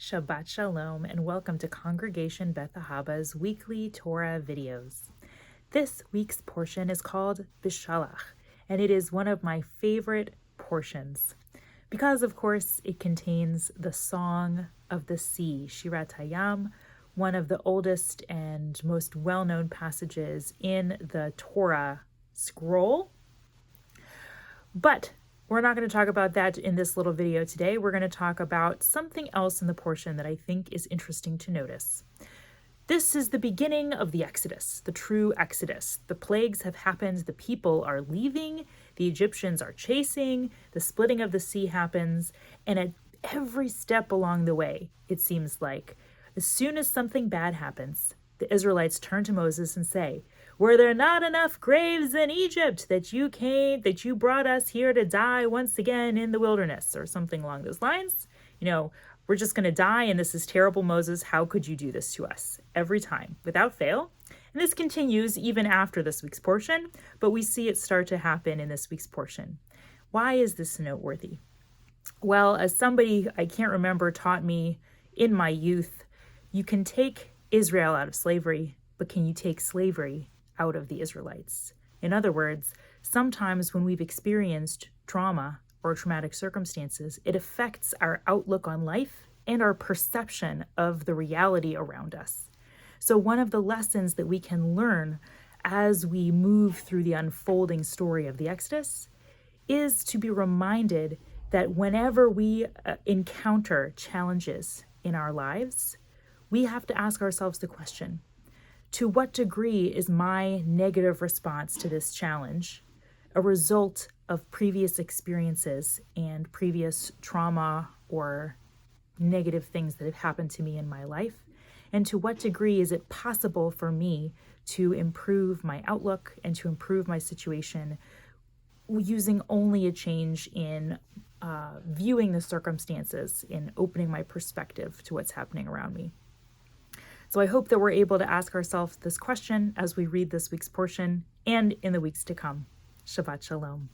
Shabbat Shalom and welcome to Congregation Beth Ahaba's weekly Torah videos. This week's portion is called Bishalach, and it is one of my favorite portions because, of course, it contains the Song of the Sea, Shirat Hayam, one of the oldest and most well-known passages in the Torah scroll. But we're not going to talk about that in this little video today. We're going to talk about something else in the portion that I think is interesting to notice. This is the beginning of the Exodus, the true Exodus. The plagues have happened, the people are leaving, the Egyptians are chasing, the splitting of the sea happens, and at every step along the way, it seems like, as soon as something bad happens, the Israelites turn to Moses and say, "Were there not enough graves in Egypt that you brought us here to die once again in the wilderness?" Or something along those lines. We're just going to die and this is terrible, Moses. How could you do this to us? Every time, without fail. And this continues even after this week's portion, but we see it start to happen in this week's portion. Why is this noteworthy? Well, as somebody I can't remember taught me in my youth, you can take Israel out of slavery, but can you take slavery out of the Israelites? In other words, sometimes when we've experienced trauma or traumatic circumstances, it affects our outlook on life and our perception of the reality around us. So one of the lessons that we can learn as we move through the unfolding story of the Exodus is to be reminded that whenever we encounter challenges in our lives, we have to ask ourselves the question, to what degree is my negative response to this challenge a result of previous experiences and previous trauma or negative things that have happened to me in my life? And to what degree is it possible for me to improve my outlook and to improve my situation using only a change in viewing the circumstances, in opening my perspective to what's happening around me? So I hope that we're able to ask ourselves this question as we read this week's portion and in the weeks to come. Shabbat Shalom.